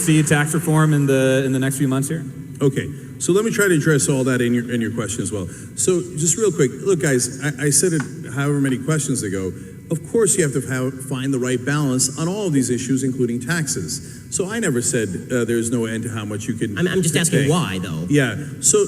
see tax reform in the next few months here? Okay, so let me try to address all that in your question as well. So just real quick, look guys, I said it however many questions ago, of course you have to find the right balance on all of these issues, including taxes. So I never said there's no end to how much you can I'm just asking pay. why, though. Yeah, so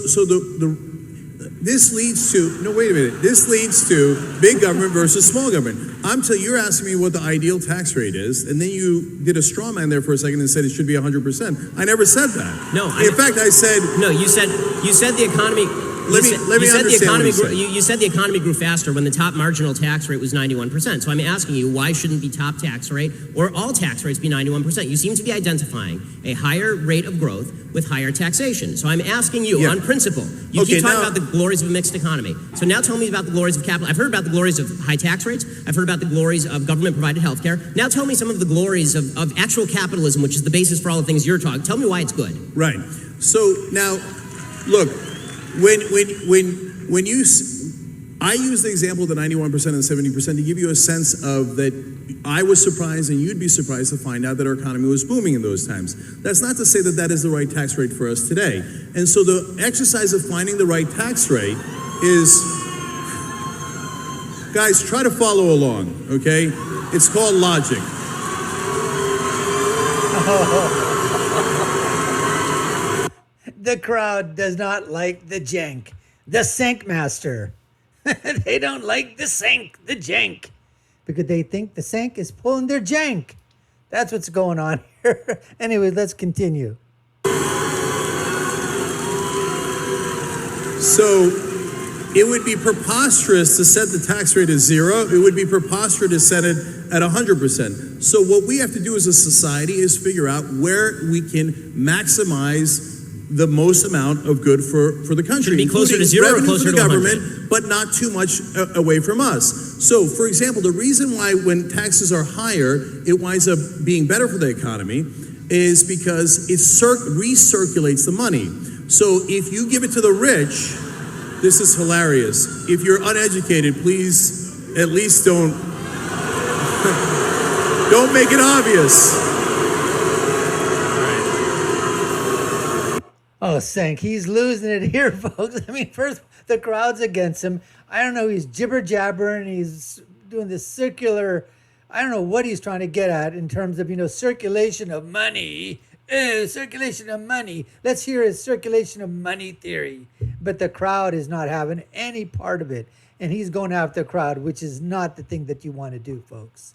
this leads to, no wait a minute, this leads to big government versus small government. You're asking me what the ideal tax rate is, and then you did a straw man there for a second and said it should be 100%. I never said that. No. In fact, I said... No, you said the economy... Let me understand what you said. You said the economy grew faster when the top marginal tax rate was 91%. So I'm asking you, why shouldn't the top tax rate or all tax rates be 91%? You seem to be identifying a higher rate of growth with higher taxation. So I'm asking you, on principle, you keep talking about the glories of a mixed economy. So now tell me about the glories of capital. I've heard about the glories of high tax rates. I've heard about the glories of government-provided health care. Now tell me some of the glories of actual capitalism, which is the basis for all the things you're talking. Tell me why it's good. Right. So now, look, when you, I use the example of the 91% and 70% to give you a sense of that I was surprised and you'd be surprised to find out that our economy was booming in those times. That's not to say that that is the right tax rate for us today. And so the exercise of finding the right tax rate is, guys, try to follow along, okay? It's called logic. The crowd does not like the Cenk, the Cenk master. They don't like the Cenk, the Cenk, because they think the Cenk is pulling their Cenk. That's what's going on here. Anyway, let's continue. So it would be preposterous to set the tax rate at 0. It would be preposterous to set it at 100%. So what we have to do as a society is figure out where we can maximize the most amount of good for the country. Should it be closer to 0 or closer to 100? Government, but not too much away from us. So, for example, the reason why when taxes are higher, it winds up being better for the economy is because it recirculates the money. So if you give it to the rich, this is hilarious. If you're uneducated, please at least don't make it obvious. Oh, Cenk, he's losing it here, folks. I mean, first, the crowd's against him. I don't know, he's jibber-jabbering. He's doing this circular, I don't know what he's trying to get at in terms of, circulation of money. Circulation of money. Let's hear his circulation of money theory. But the crowd is not having any part of it. And he's going after the crowd, which is not the thing that you want to do, folks.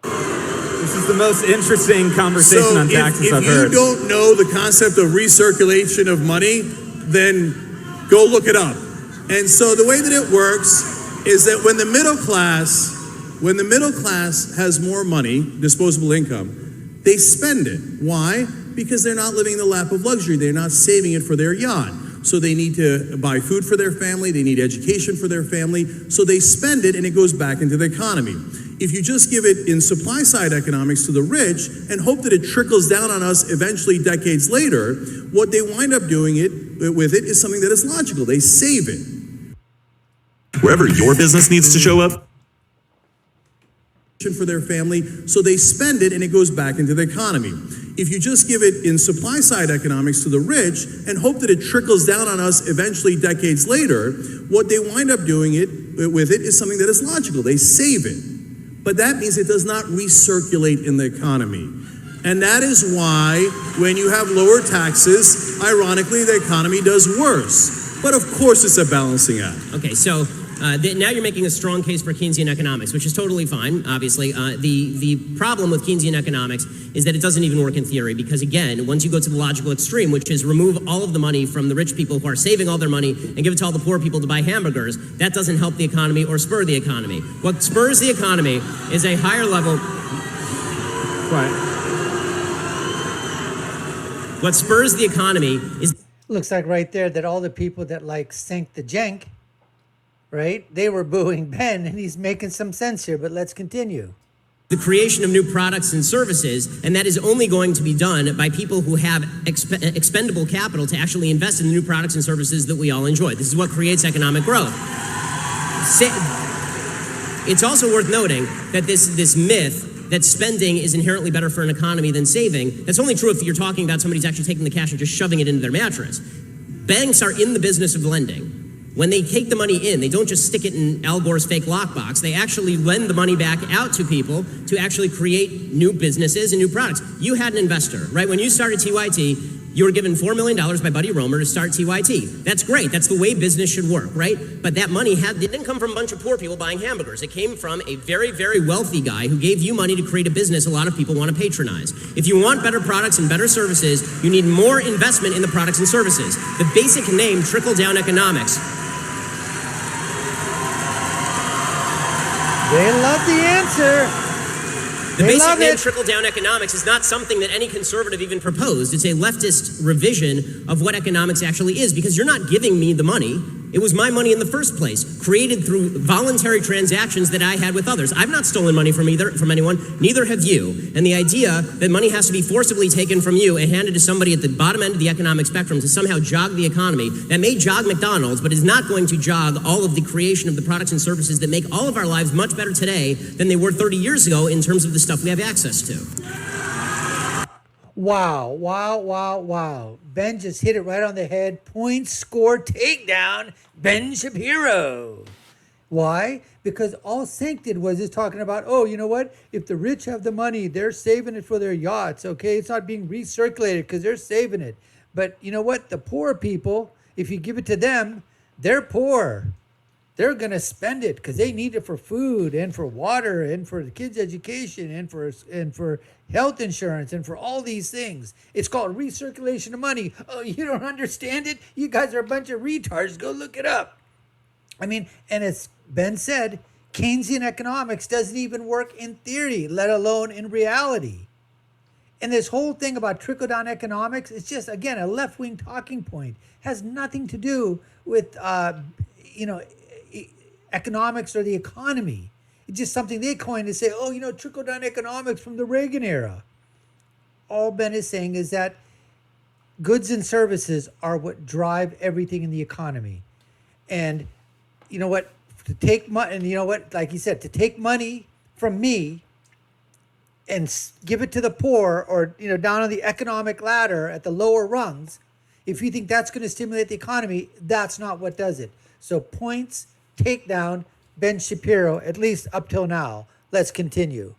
This is the most interesting conversation on taxes I've heard. If you don't know the concept of recirculation of money, then go look it up. And so the way that it works is that when the middle class has more money, disposable income, they spend it. Why? Because they're not living in the lap of luxury. They're not saving it for their yacht. So they need to buy food for their family. They need education for their family. So they spend it and it goes back into the economy. If you just give it in supply side economics to the rich and hope that it trickles down on us eventually decades later, what they wind up doing with it is something that is logical. They save it. Wherever your business needs to show up, for their family, so they spend it and it goes back into the economy. If you just give it in supply side economics to the rich and hope that it trickles down on us eventually decades later, what they wind up doing with it is something that is logical. They save it. But that means it does not recirculate in the economy. And that is why when you have lower taxes, ironically, the economy does worse. But of course it's a balancing act. Okay, so now you're making a strong case for Keynesian economics, which is totally fine, obviously. The problem with Keynesian economics is that it doesn't even work in theory because, again, once you go to the logical extreme, which is remove all of the money from the rich people who are saving all their money and give it to all the poor people to buy hamburgers, that doesn't help the economy or spur the economy. What spurs the economy is a higher level... Right. What spurs the economy is... Looks like right there that all the people that like Cenk the Cenk, right? They were booing Ben, and he's making some sense here, but let's continue. The creation of new products and services, and that is only going to be done by people who have expendable capital to actually invest in the new products and services that we all enjoy. This is what creates economic growth. It's also worth noting that this myth that spending is inherently better for an economy than saving. That's only true if you're talking about somebody's actually taking the cash and just shoving it into their mattress. Banks are in the business of lending. When they take the money in, they don't just stick it in Al Gore's fake lockbox. They actually lend the money back out to people to actually create new businesses and new products. You had an investor, right? When you started TYT, you were given $4 million by Buddy Romer to start TYT. That's great. That's the way business should work, right? But that money it didn't come from a bunch of poor people buying hamburgers. It came from a very, very wealthy guy who gave you money to create a business a lot of people want to patronize. If you want better products and better services, you need more investment in the products and services. The basic name, trickle-down economics. They love the answer. The basic name, trickle-down economics, is not something that any conservative even proposed. It's a leftist revision of what economics actually is, because you're not giving me the money. It was my money in the first place, created through voluntary transactions that I had with others. I've not stolen money from anyone, neither have you. And the idea that money has to be forcibly taken from you and handed to somebody at the bottom end of the economic spectrum to somehow jog the economy, that may jog McDonald's, but is not going to jog all of the creation of the products and services that make all of our lives much better today than they were 30 years ago in terms of the stuff we have access to. Wow, wow, wow, wow. Ben just hit it right on the head. Points, score, takedown, Ben Shapiro. Why? Because all Cenk did was just talking about, oh, you know what? If the rich have the money, they're saving it for their yachts, okay? It's not being recirculated because they're saving it. But you know what? The poor people, if you give it to them, they're poor. They're going to spend it because they need it for food and for water and for the kids' education and for health insurance and for all these things. It's called recirculation of money. Oh, you don't understand it? You guys are a bunch of retards. Go look it up. I mean, and as Ben said, Keynesian economics doesn't even work in theory, let alone in reality. And this whole thing about trickle-down economics, it's just, again, a left-wing talking point. Has nothing to do with, economics or the economy. It's just something they coined to say, oh, trickle-down economics from the Reagan era. All Ben is saying is that goods and services are what drive everything in the economy. And you know what? To take money, and you know what? Like he said, to take money from me and give it to the poor or, down on the economic ladder at the lower rungs, if you think that's going to stimulate the economy, that's not what does it. So points, takedown, Ben Shapiro, at least up till now. Let's continue.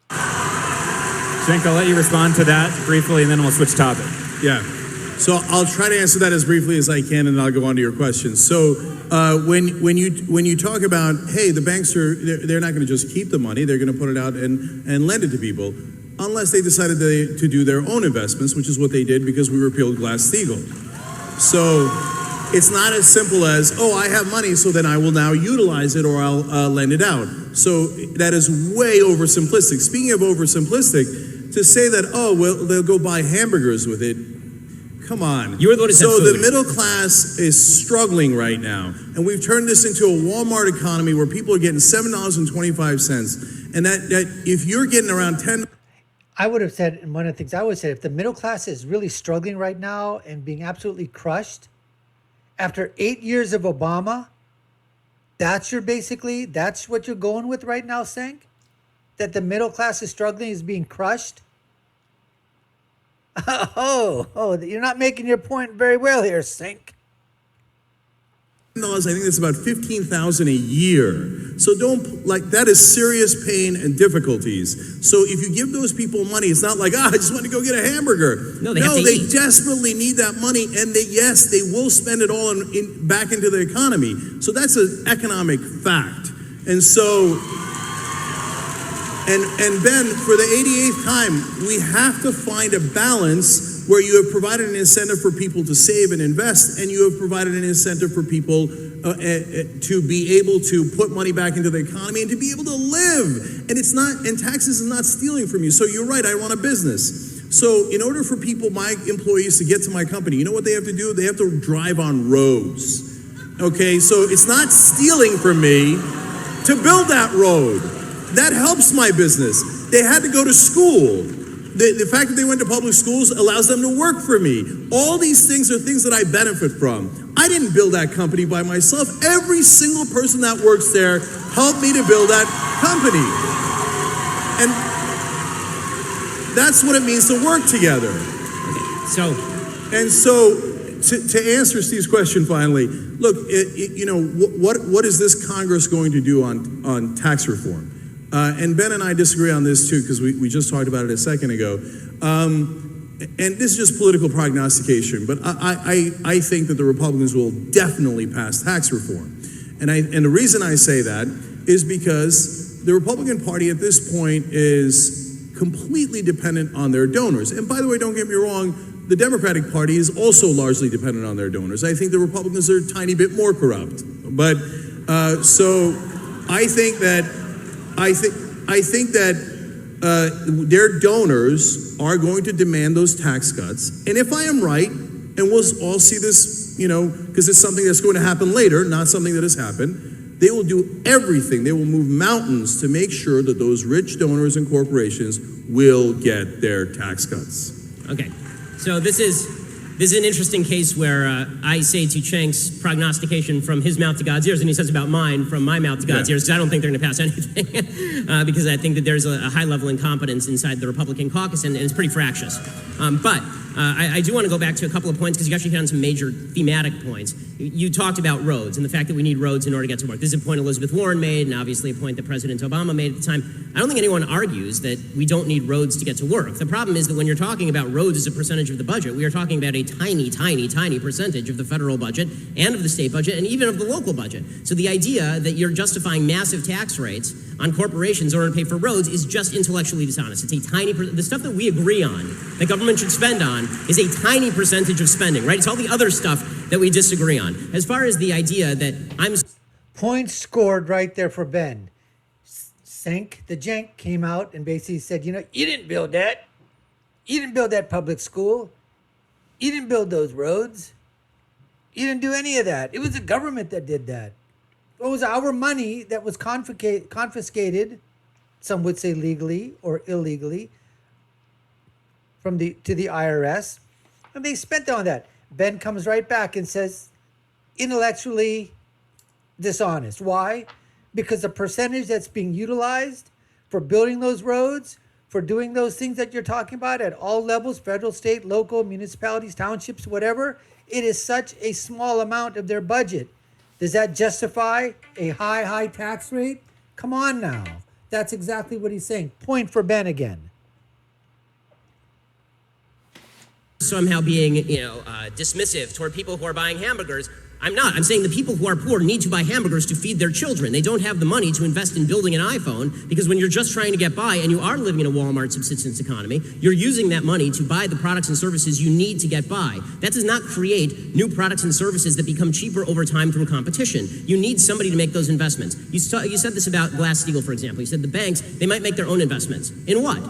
Cenk, I'll let you respond to that briefly, and then we'll switch topic. Yeah. So I'll try to answer that as briefly as I can, and then I'll go on to your question. So when you talk about, hey, the banks they're not going to just keep the money, they're going to put it out and lend it to people, unless they decided to do their own investments, which is what they did because we repealed Glass-Steagall. So it's not as simple as, oh, I have money, so then I will now utilize it or I'll lend it out. So that is way oversimplistic. Speaking of oversimplistic, to say that, oh, well, they'll go buy hamburgers with it, come on. You were the one who said so food. The middle class is struggling right now. And we've turned this into a Walmart economy where people are getting $7.25. And that if you're getting around 10... I would have said, and one of the things I would say, if the middle class is really struggling right now and being absolutely crushed, after 8 years of Obama, that's what you're going with right now, Cenk? That the middle class is struggling, is being crushed? Oh, you're not making your point very well here, Cenk. I think that's about $15,000 a year. So that is serious pain and difficulties. So if you give those people money, it's not like, I just want to go get a hamburger. No, they desperately need that money, and they will spend it all back into the economy. So that's an economic fact. And so, and Ben, for the 88th time, we have to find a balance where you have provided an incentive for people to save and invest, and you have provided an incentive for people to be able to put money back into the economy and to be able to live. And taxes is not stealing from you. So you're right, I run a business. So in order for my employees to get to my company, you know what they have to do? They have to drive on roads. Okay, so it's not stealing from me to build that road. That helps my business. They had to go to school. The fact that they went to public schools allows them to work for me. All these things are things that I benefit from. I didn't build that company by myself. Every single person that works there helped me to build that company. And That's what it means to work together. So, And so, to answer Steve's question finally, look, what is this Congress going to do on tax reform? And Ben and I disagree on this too, because we just talked about it a second ago. And this is just political prognostication, but I think that the Republicans will definitely pass tax reform. And the reason I say that is because the Republican Party at this point is completely dependent on their donors. And by the way, don't get me wrong, the Democratic Party is also largely dependent on their donors. I think the Republicans are a tiny bit more corrupt. But so I think that their donors are going to demand those tax cuts. And if I am right, and we'll all see this, because it's something that's going to happen later, not something that has happened, they will do everything. They will move mountains to make sure that those rich donors and corporations will get their tax cuts. okay. So this is an interesting case where I say to Cenk's prognostication from his mouth to God's ears, and he says about mine from my mouth to God's ears, because I don't think they're going to pass anything, because I think that there's a high level incompetence inside the Republican caucus, and it's pretty fractious. But I do want to go back to a couple of points, because you actually hit on some major thematic points. You talked about roads and the fact that we need roads in order to get to work. This is a point Elizabeth Warren made, and obviously a point that President Obama made at the time. I don't think anyone argues that we don't need roads to get to work. The problem is that when you're talking about roads as a percentage of the budget, we are talking about a tiny, tiny, tiny percentage of the federal budget and of the state budget and even of the local budget. So the idea that you're justifying massive tax rates on corporations in order to pay for roads is just intellectually dishonest. It's a tiny, the stuff that we agree on, that government should spend on, is a tiny percentage of spending, right? It's all the other stuff that we disagree on. As far as the idea that Points scored right there for Ben. The Cenk came out and basically said, you didn't build that. You didn't build that public school. You didn't build those roads. You didn't do any of that. It was the government that did that. It was our money that was confiscated, some would say legally or illegally, to the IRS, and they spent on that. Ben comes right back and says, intellectually dishonest. Why? Because the percentage that's being utilized for building those roads, for doing those things that you're talking about at all levels, federal, state, local, municipalities, townships, whatever, it is such a small amount of their budget. Does that justify a high tax rate? Come on now. That's exactly what he's saying. Point for Ben again. somehow being, dismissive toward people who are buying hamburgers. I'm not. I'm saying the people who are poor need to buy hamburgers to feed their children. They don't have the money to invest in building an iPhone, because when you're just trying to get by and you are living in a Walmart subsistence economy, you're using that money to buy the products and services you need to get by. That does not create new products and services that become cheaper over time through competition. You need somebody to make those investments. You said this about Glass-Steagall, for example. You said the banks, they might make their own investments. In what?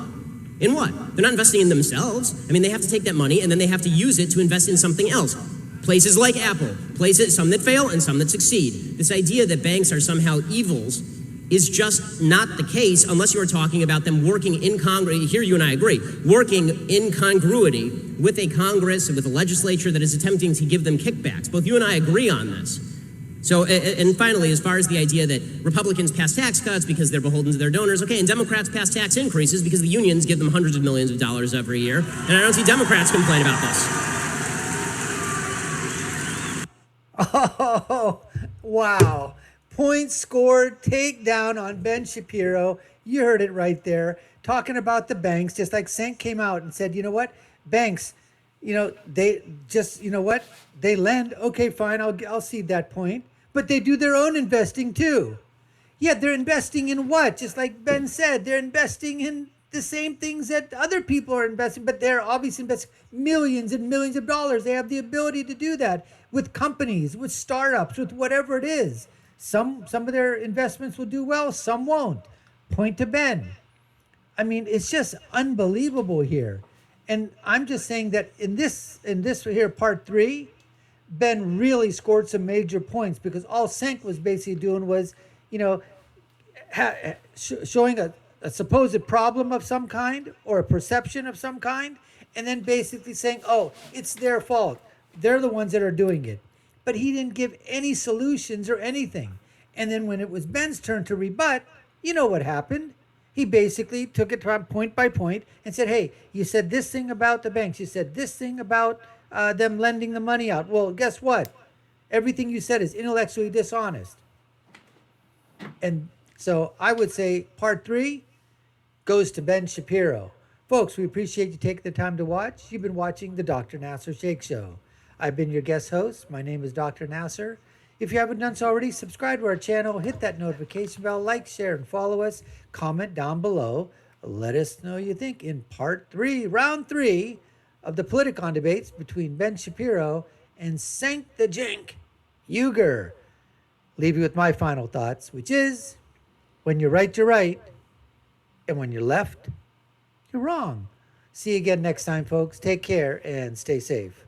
In what? They're not investing in themselves. I mean, they have to take that money and then they have to use it to invest in something else. Places like Apple, places, some that fail and some that succeed. This idea that banks are somehow evils is just not the case unless you are talking about them working in Congress. Here you and I agree, working in congruity with a Congress and with a legislature that is attempting to give them kickbacks. Both you and I agree on this. So, and finally, as far as the idea that Republicans pass tax cuts because they're beholden to their donors, okay, and Democrats pass tax increases because the unions give them hundreds of millions of dollars every year, and I don't see Democrats complain about this. Oh, wow. Point scored, takedown on Ben Shapiro. You heard it right there. Talking about the banks, just like Cenk came out and said, you know what? Banks, they just, they lend. Okay, fine, I'll cede that point. But they do their own investing too. Yeah, they're investing in what? Just like Ben said, they're investing in the same things that other people are investing, but they're obviously investing millions and millions of dollars. They have the ability to do that with companies, with startups, with whatever it is. Some of their investments will do well, some won't. Point to Ben. I mean, it's just unbelievable here. And I'm just saying that in this here, part 3, Ben really scored some major points, because all Cenk was basically doing was, showing a supposed problem of some kind or a perception of some kind, and then basically saying, oh, it's their fault. They're the ones that are doing it. But he didn't give any solutions or anything. And then when it was Ben's turn to rebut, you know what happened? He basically took it point by point and said, hey, you said this thing about the banks. You said this thing about them lending the money out. Well, guess what? Everything you said is intellectually dishonest. And so I would say part 3 goes to Ben Shapiro. Folks, we appreciate you taking the time to watch. You've been watching the Dr. Nasir Shaikh Show. I've been your guest host. My name is Dr. Nasir. If you haven't done so already, subscribe to our channel, hit that notification bell, like, share, and follow us. Comment down below. Let us know what you think in part 3, round 3 of the Politicon debates between Ben Shapiro and Cenk the Cenk Uygur. Leave you with my final thoughts, which is, when you're right, and when you're left, you're wrong. See you again next time, folks. Take care and stay safe.